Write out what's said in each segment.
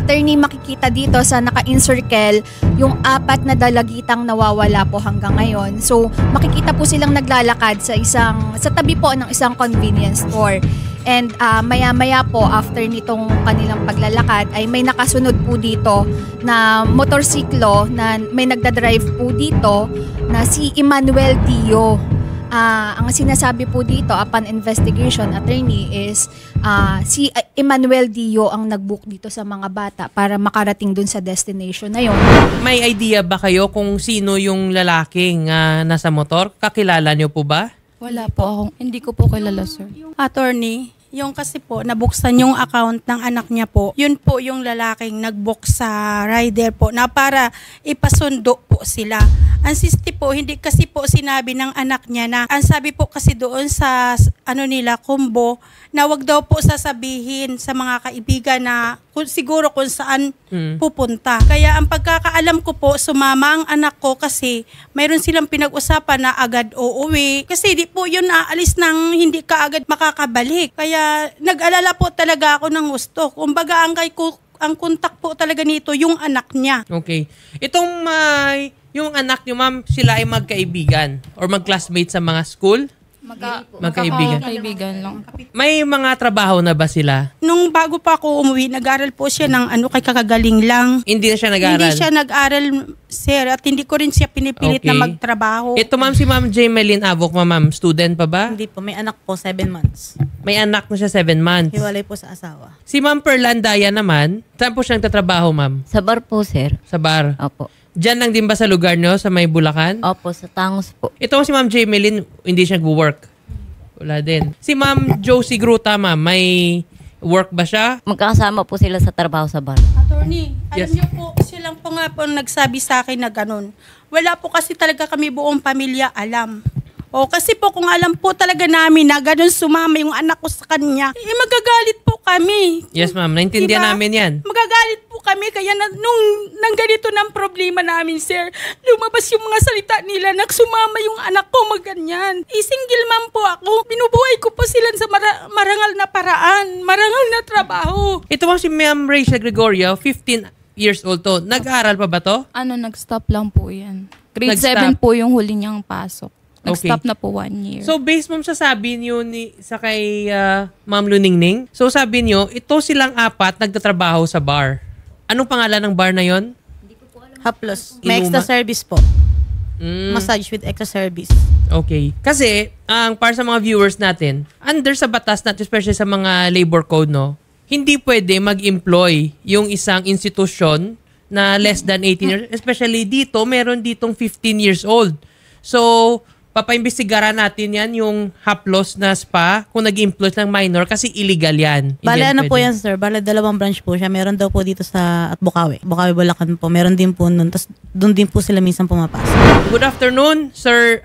attorney, makikita dito sa naka-encircle yung 4 na dalagitang nawawala po hanggang ngayon. So, makikita po silang naglalakad sa tabi po ng isang convenience store. And maya-maya po, after nitong kanilang paglalakad, ay may nakasunod po dito na motorsiklo na may nagdadrive po dito na si Emmanuel Dio. Ang sinasabi po dito upon investigation, attorney, is si Emmanuel Dio ang nag-book dito sa mga bata para makarating dun sa destination na yun. May idea ba kayo kung sino yung lalaking nasa motor? Kakilala niyo po ba? Wala po ako. Hindi ko po kilala, sir. Attorney, yung kasi po, nabuksan yung account ng anak niya po, yun po yung lalaking nag-book sa rider po na para ipasundo po sila. Ang sisti po, hindi kasi po sinabi ng anak niya na, ang sabi po kasi doon sa combo, na wag daw po sasabihin sa mga kaibigan na siguro kung saan pupunta. Kaya ang pagkakaalam ko po, sumama ang anak ko kasi mayroon silang pinag-usapan na agad uuwi. Kasi di po yun aalis nang hindi ka agad makakabalik. Kaya nag-alala po talaga ako ng gusto. Kumbaga ang kontak po talaga nito yung anak niya. Okay. Itong yung anak niyo, ma'am, sila ay magkaibigan or mag-classmate sa mga school? Magkaibigan. Magkaibigan lang. May mga trabaho na ba sila? Nung bago pa ako umuwi, nag-aral po siya ng kay kakagaling lang. Hindi na siya nag-aral? Hindi siya nag-aral, sir, at hindi ko rin siya pinipilit na magtrabaho. Ito, ma'am, si Ma'am Jameline Avoc, ma'am, student pa ba? Hindi po, may anak po, 7 months. May anak na siya 7 months. Hiwalay po sa asawa. Si Ma'am Perlandaya naman, saan po siya nagtatrabaho, ma'am? Sa bar po, sir. Sa bar? Opo. Diyan lang din ba sa lugar nyo, sa may Bulacan? Opo, sa Tangos po. Ito si Ma'am Jameline, hindi siya nag-work. Wala din. Si Ma'am Josie Gruta, ma'am, may work ba siya? Magkakasama po sila sa trabaho sa bar. Attorney, alam niyo po, silang po nga po nagsabi sa akin na ganun. Wala po kasi talaga kami buong pamilya alam. O kasi po kung alam po talaga namin na ganun sumama yung anak ko sa kanya, magagalit po kami. Yes, ma'am. Naintindihan namin yan. Magagalit po kami. Kaya nung ganito ng problema namin, sir, lumabas yung mga salita nila na sumama yung anak ko maganyan. Single mom po ako. Binubuhay ko po sila sa marangal na paraan, marangal na trabaho. Ito po si Ma'am Rachel Gregorio, 15 years old to. Nag-aaral pa ba to? Nag-stop lang po yan. Grade 7 po yung huli niyang pasok. Nag-stop na po 1 year. So, based ma'am sa sabi niyo sa kay Ma'am Luningning, so sabi niyo, ito silang 4 nagtatrabaho sa bar. Anong pangalan ng bar na yon? Haplos. May extra service po. Massage with extra service. Okay. Kasi, para sa mga viewers natin, under sa batas natin, especially sa mga labor code, no, hindi pwede mag-employ yung isang institusyon na less than 18 years. Especially dito, meron ditong 15 years old. So, papaimbestigaran natin yan yung haplos na spa kung nag-employ ng minor kasi illegal yan. Bale, po yan, sir? Bale, 2 branch po siya. Meron daw po dito sa Bukawi. Bukawi, Bulacan po. Meron din po nun. Tapos doon din po sila minsan pumapasok. Good afternoon, Sir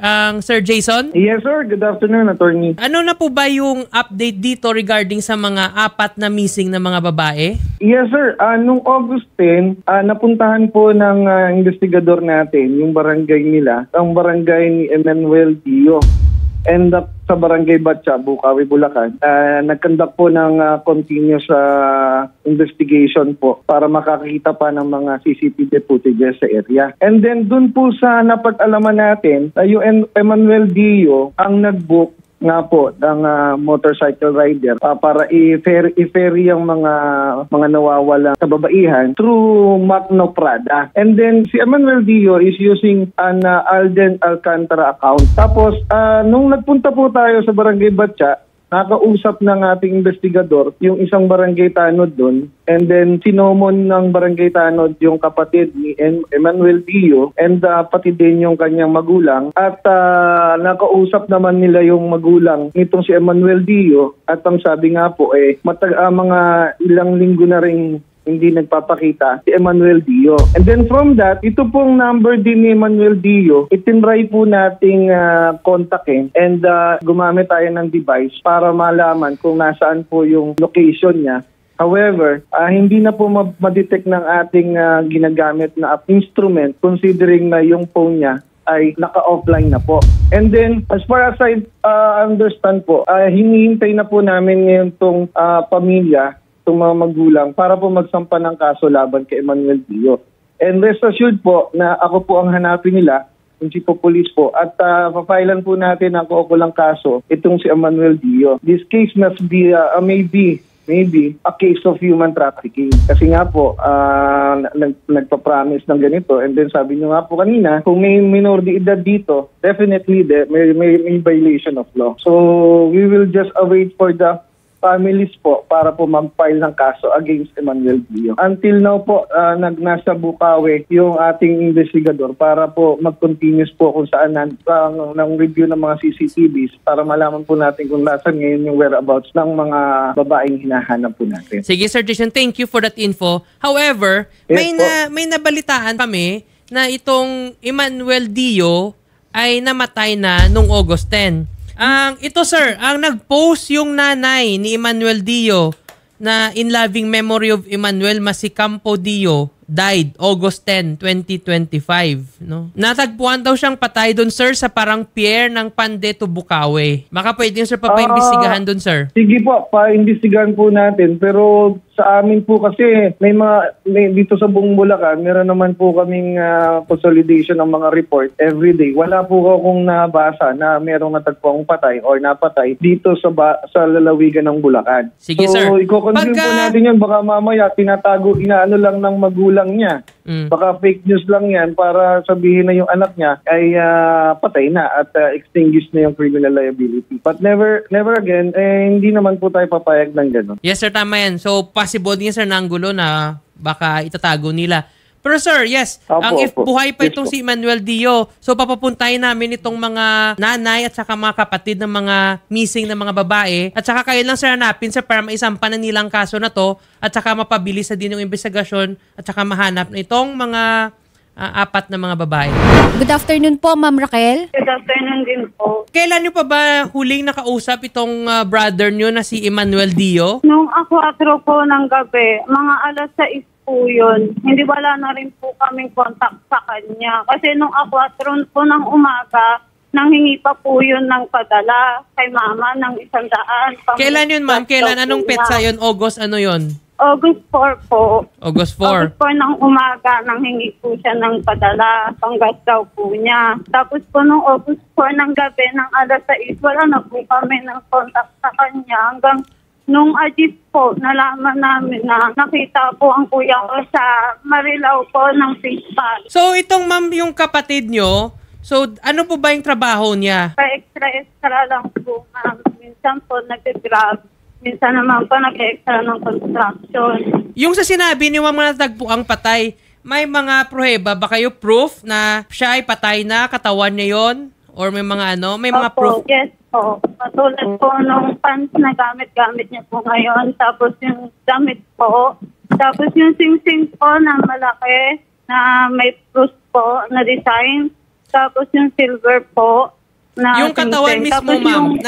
Jason. Yes, sir. Good afternoon, attorney. Ano na po ba yung update dito regarding sa mga 4 na missing na mga babae? Yes, sir. Nung August 10, napuntahan po ng investigador natin yung barangay nila, ang barangay ni Emmanuel Dio. And sa barangay Batcha, Bukawi, Bulacan, nag-conduct po ng continuous investigation po para makakita pa ng mga CCTV footages sa area. And then dun po sa napag-alaman natin, yung Emmanuel Dio ang nag-book nga po ng motorcycle rider para i-ferry yung mga nawawalang kababaihan through Magno Prada. And then si Emmanuel Dio is using an Alden Alcantara account. Tapos nung nagpunta po tayo sa Barangay Batcha, nakausap ng ating investigador yung isang barangay tanod doon, and then sinomon ng barangay tanod yung kapatid ni Emmanuel Dio and pati din yung kanyang magulang, at nakausap naman nila yung magulang nitong si Emmanuel Dio, at ang sabi nga po mga ilang linggo na rin hindi nagpapakita si Emmanuel Dio. And then from that, ito pong number din ni Emmanuel Dio, itinry po nating kontakin and gumamit tayo ng device para malaman kung nasaan po yung location niya. However, hindi na po ma-detect ng ating ginagamit na instrument considering na yung phone niya ay naka-offline na po. And then, as far as I understand po, hinihintay na po namin ngayon itong pamilya itong mga magulang para po magsampa ng kaso laban kay Emmanuel Dio. And rest assured po na ako po ang hanapin nila, yung chief of police po, at papailan po natin ang kaukulang kaso itong si Emmanuel Dio. This case must be maybe a case of human trafficking. Kasi nga po, nagpa-promise ng ganito. And then sabi nyo nga po kanina, kung may minor de edad dito, definitely may violation of law. So we will just await for the families po para po ma-file ng kaso against Emmanuel Dio. Until now po, nasa Bukawi yung ating investigador para po mag-continuous po kung saan ng review ng mga CCTVs para malaman po natin kung nasan ngayon yung whereabouts ng mga babaeng hinahanap po natin. Sige, Sir Jason, thank you for that info. However, Yes, may nabalitaan kami na itong Emmanuel Dio ay namatay na nung August 10. Ito sir, ang nag-post yung nanay ni Emmanuel Dio na in loving memory of Emmanuel Masicampo Dio died August 10, 2025. No? Natagpuan daw siyang patay doon sir sa parang pier ng Pandeto, Bukawi. Baka pwede sir papaimbestigahan doon sir. Sige po, paimbestigahan po natin. Pero sa amin po kasi dito sa buong Bulacan, meron naman po kaming consolidation ng mga report every day. Wala po akong nabasa na merong natagpuang patay or napatay dito sa lalawigan ng Bulacan. Sige sir. So i-confirm po natin yun. Baka mamaya inaano lang ng magulang niya. Baka fake news lang yan para sabihin na yung anak niya ay patay na at extinguish na yung criminal liability. But never again, hindi naman po tayo papayag ng gano'n. Yes sir, tama yan. So possible din sir na anggulo na baka itatago nila. Pero sir, yes, if buhay pa itong si Emmanuel Dio, so papapuntahin namin itong mga nanay at saka mga kapatid ng mga missing na mga babae at saka kayo lang sir hanapin sir para maisampa na nilang kaso na to at saka mapabilis na din yung investigasyon at saka mahanap na itong mga apat na mga babae. Good afternoon po, Ma'am Raquel. Good afternoon din po. Kailan nyo pa ba huling nakausap itong brother nyo na si Emmanuel Dio? Nung 4 po ng gabi, mga alas 6 po yun. Hindi wala na rin po kaming contact sa kanya. Kasi nung 4 po ng umaga, nanghingi pa po yun ng padala kay mama ng 100. Kailan yun ma'am? Kailan? Anong petsa yun? August ano yun? August 4 po. August 4. August 4 ng umaga, nanghingi po siya ng padala, panggas daw po niya. Tapos po nung August 4 ng gabi, ng alas 6, wala na po kami ng contact sa kanya. Hanggang nung Agis po, nalaman namin na nakita po ang kuya ko sa Marilao po ng fish pond. So itong ma'am, yung kapatid nyo, so ano po ba yung trabaho niya? Pa-extra lang po, ma'am. Minsan po nag-grab. Minsan naman po nag-extra ng construction. Yung sa sinabi ni ma'am na natagpo ang patay, may mga pruheba ba kayo proof na siya ay patay na, katawan niya yon? Or may mga may mga proof? Yes po. Matulad po nung pants na gamit niya po ngayon. Tapos yung damit po. Tapos yung sing-sing po na malaki na may proof po na design. Tapos yung silver po. Yung katawan mismo, ma'am,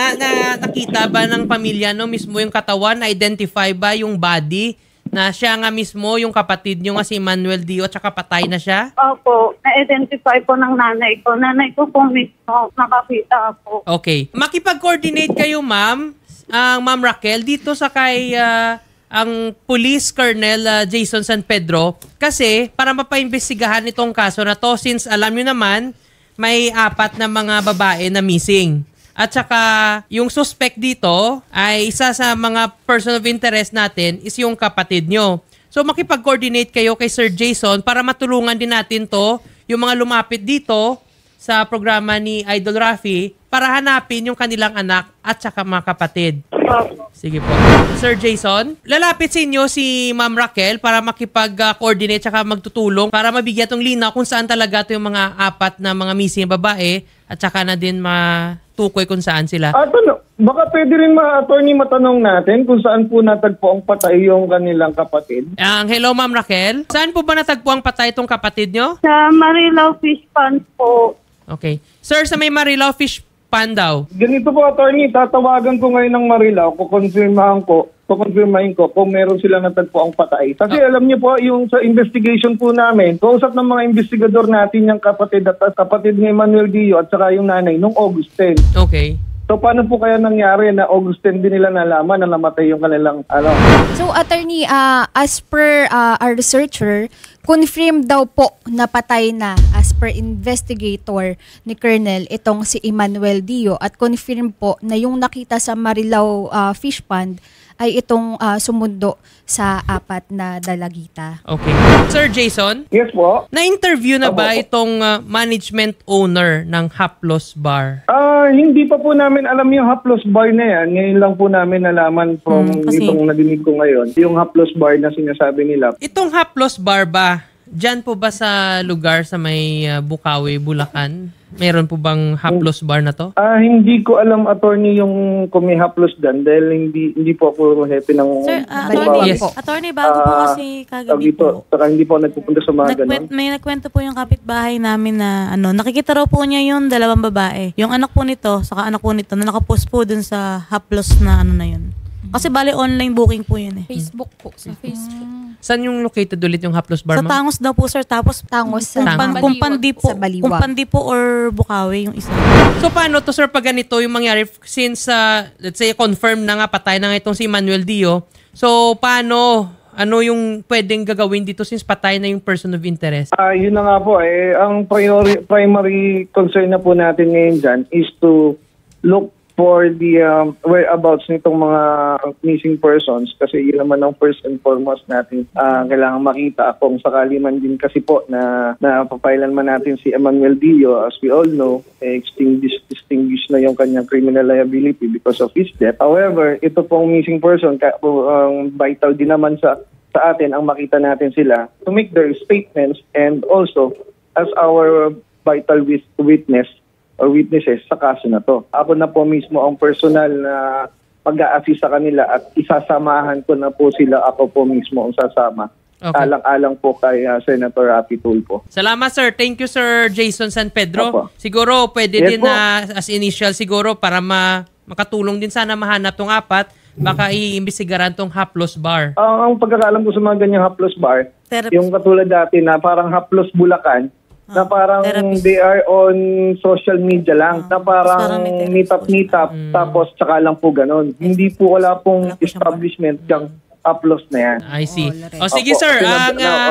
nakita ba ng pamilya mismo yung katawan, na-identify ba yung body na siya nga mismo, yung kapatid nyo nga si Emmanuel Dio, tsaka patay na siya? Opo, na-identify po ng nanay ko. Nanay ko po mismo, nakakita po. Okay. Makipag-coordinate kayo, ma'am, Ma'am Raquel, dito sa kay ang Police Colonel Jason San Pedro, kasi para mapaimbestigahan itong kaso na to, since alam nyo naman, may 4 na mga babae na missing. At saka, yung suspect dito ay isa sa mga person of interest natin is yung kapatid nyo. So, makipag-coordinate kayo kay Sir Jason para matulungan din natin to, yung mga lumapit dito sa programa ni Idol Rafi, para hanapin yung kanilang anak at saka mga kapatid. Sige po. Sir Jason, lalapit sa inyo si Ma'am Raquel para makipag-coordinate saka magtutulong para mabigyan tong linaw kung saan talaga ito yung mga 4 na mga missing babae at saka na din matukoy kung saan sila. Baka pwede rin attorney matanong natin kung saan po natagpo ang patay yung kanilang kapatid. Hello Ma'am Raquel. Saan po ba natagpo ang patay itong kapatid nyo? Sa Marilao Fish Pond po. Okay. Sir, sa may Marilao Fish Pond daw. Ganito po, attorney, tatawagan ko ngayon ng Marilao, kukonfirmahin ko kung meron sila natagpo ang patay. Kasi alam niyo po, yung sa investigation po namin, kausap ng mga investigador natin yung kapatid at kapatid ni Emmanuel Dio at saka yung nanay nung August 10. Okay. So So paano po kaya nangyari na August 10 din nila nalaman na namatay yung kanilang So attorney, as per our researcher, confirmed daw po na patay na as per investigator ni Colonel itong si Emmanuel Dio at confirmed po na yung nakita sa Marilao fish pond ay itong sumundo sa 4 na dalagita. Okay. Sir Jason? Yes po. Na-interview na ba itong management owner ng Haplos Bar? Hindi pa po namin alam yung Haplos Bar na yan. Ngayon lang po namin nalaman from itong nadinig ko ngayon. Yung Haplos Bar na sinasabi nila. Itong Haplos Bar ba, dyan po ba sa lugar sa may Bukawi, Bulacan? Meron po bang Haplos Bar na to? Hindi ko alam, attorney, yung kung may Haplos dyan dahil hindi po ako happy ng... Sir, attorney, bago po kasi kagabi po. Saka hindi po nagpupunta sa mga ganun. May nagkwento po yung kapitbahay namin na nakikita raw po niya yung 2 babae. Yung anak po nito, saka anak po nito, na nakapost po dun sa Haplos na na yun. Kasi bali online booking po yun eh. Facebook po, sa Facebook. Saan yung located ulit yung Haplos Bar, Sa Tangos daw po, sir. Tapos Tangos sa kung Pandi po, sa Baliwag. kung Pandi po or Bukawi yung isa. So paano to, sir, pag ganito yung mangyari since let's say confirm na nga patay na nga itong si Emmanuel Dio. So paano, ano yung pwedeng gagawin dito since patay na yung person of interest? Yun na nga po ang primary concern na po natin ngayon dyan is to look for the whereabouts nitong mga missing persons kasi yun naman ang first and foremost natin kailangan makita kung sakali man din kasi po na papailan man natin si Emmanuel Dio. As we all know, extinguished na yung kanyang criminal liability because of his death. However, ito pong missing person, vital din naman sa atin ang makita natin sila to make their statements and also as our vital witness or witnesses sa kaso na to. Ako na po mismo ang personal na mag-a-assist sa kanila at isasamahan ko na po sila. Ako po mismo ang sasama. Okay. Alang-alang po kay Senator Rapi Tulfo. Salamat, sir. Thank you, Sir Jason San Pedro. Opo. Siguro pwede Yes, din na as initial siguro para makatulong din sana mahanap tong 4. Baka iimbestigaran tong Haplos Bar. Ang pagkakaalam ko sa mga ganyang Haplos Bar, Therapist. yung katulad dati na parang Haplos Bulacan, na parang therapist. they are on social media lang, na parang may meet up, tapos tsaka lang po ganun. Hindi po wala pong establishment yung Haplos na yan. I see. Sige, Opo. sir.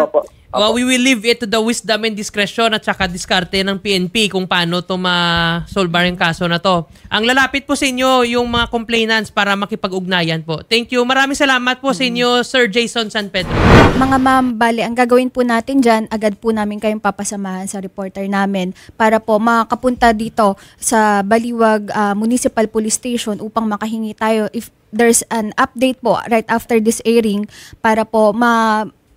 Opo. We will leave it to the wisdom and discretion at saka diskarte ng PNP kung paano to ma-solve yung kaso na to. Ang lalapit po sa inyo yung mga complainants para makipag-ugnayan po. Thank you. Maraming salamat po sa inyo, Sir Jason San Pedro. Mga ma'am, bali, ang gagawin po natin dyan, agad po namin kayong papasamahan sa reporter namin para po makapunta dito sa Baliwag Municipal Police Station upang makahingi tayo if there's an update po right after this airing para po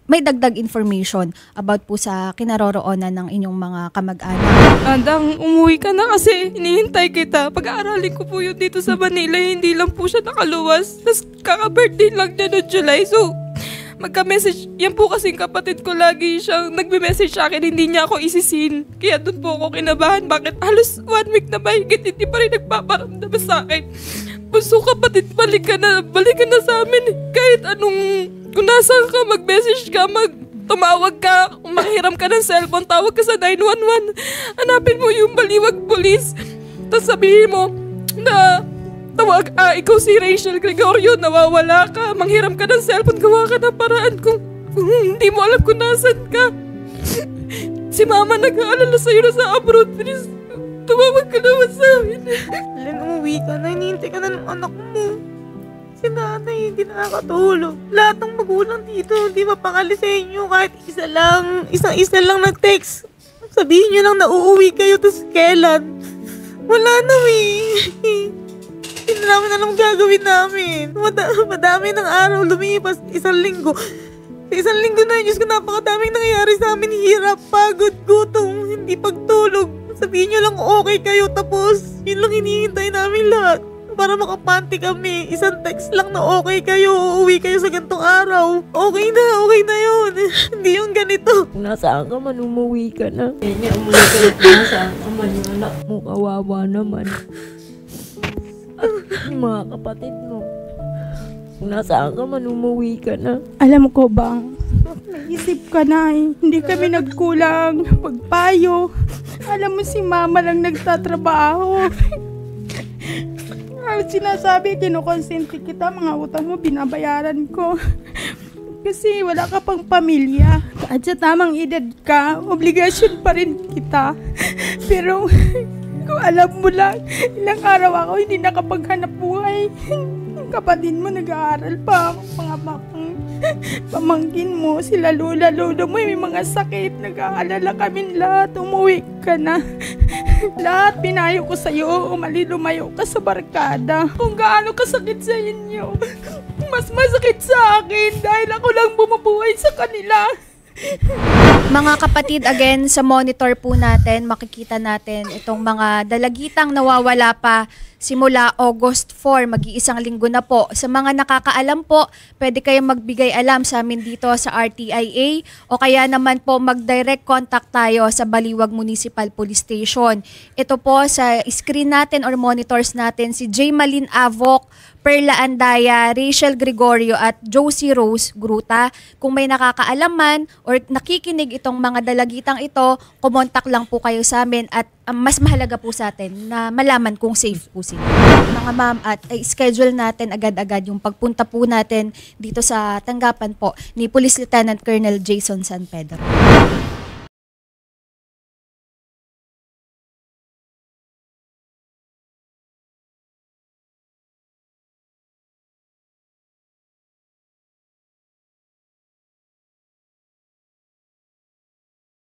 may dagdag information about po sa kinaroroonan ng inyong mga kamag-anak. Andang, umuwi ka na kasi hinihintay kita. Pag-aaralin ko po yun dito sa Manila, hindi lang po siya nakaluwas. Tapos kaka-birthday lang niya noong July. So, magka-message. Yan po kasing kapatid ko lagi siyang nagme-message sa akin, hindi niya ako isisin. Kaya doon po ako kinabahan. Bakit halos 1 week na mahigit, hindi pa rin nagpaparamdam sa akin. Puso kapatid, balik ka na sa amin. Kahit anong, kung nasaan ka, mag-message ka, tumawag ka, kung mahiram ka ng cellphone, tawag ka sa 911. Hanapin mo yung Baliwag Police. Tapos sabihin mo na ikaw si Rachel Gregorio, nawawala ka, manghiram ka ng cellphone, gawa ka ng paraan kung hindi mo alam kung nasan ka. Si mama nag-aalala sa'yo na sa abroad. Please, tumawag ka naman sa amin. Len, umuwi ka na, hinihintay ka na ng anak mo. Si nanay, hindi na nakatulog. Lahat ng magulang dito, hindi mapakali sa inyo. Kahit isang-isa lang nag-text. Sabihin nyo lang na uuwi kayo, tapos kailan? Wala na Hindi na namin alam gagawin namin. Madami ng araw, lumipas 1 linggo. Sa 1 linggo na, Diyos ko, napakadaming nangyayari sa amin. Hirap, pagod, gutom, hindi pagtulog. Sabihin nyo lang okay kayo, tapos yun lang hinihintay namin lahat. Para makapanti kami. Isang text lang na okay kayo, uuwi kayo sa gantong araw. Okay na yun. Hindi yung ganito. Kung nasaan ka man, umuwi ka na. Kaya umuwi ka na kung nasaan ka man, yung anak mo, kawawa naman. At yung mga kapatid mo. Kung nasaan ka man, umuwi ka na. Alam ko bang, naisip ka na hindi kami nagkulang pagpayo. Alam mo si mama lang nagtatrabaho. Sinasabi, kinukonsente kita, mga utang mo, binabayaran ko. Kasi wala ka pang pamilya. At sa tamang edad ka, obligasyon pa rin kita. Pero kung alam mo lang, ilang araw ako hindi nakapaghanap buhay. Yung kapatid mo nag-aaral pa ako, mga pamangkin mo, sila lola, lolo mo, may mga sakit, nag-aalala kami lahat, umuwi ka na. Lahat pinayo ko sa'yo, lumayo ka sa barkada. Kung gaano kasakit sa inyo, mas masakit sa akin dahil ako lang bumubuhay sa kanila. Mga kapatid, again, sa monitor po natin, makikita natin itong mga dalagitang nawawala pa simula August 4, mag-iisang linggo na po. Sa mga nakakaalam po, pwede kayong magbigay alam sa amin dito sa RTIA o kaya naman po mag-direct contact tayo sa Baliwag Municipal Police Station. Ito po sa screen natin or monitors natin si J. Malin Avoc, Perla Andaya, Rachel Gregorio at Josie Rose Gruta. Kung may nakakaalaman or nakikinig itong mga dalagitang ito, kumontak lang po kayo sa amin at mas mahalaga po sa atin na malaman kung safe po sila. Mga ma'am, at schedule natin agad-agad yung pagpunta po natin dito sa tanggapan po ni Police Lieutenant Colonel Jason San Pedro.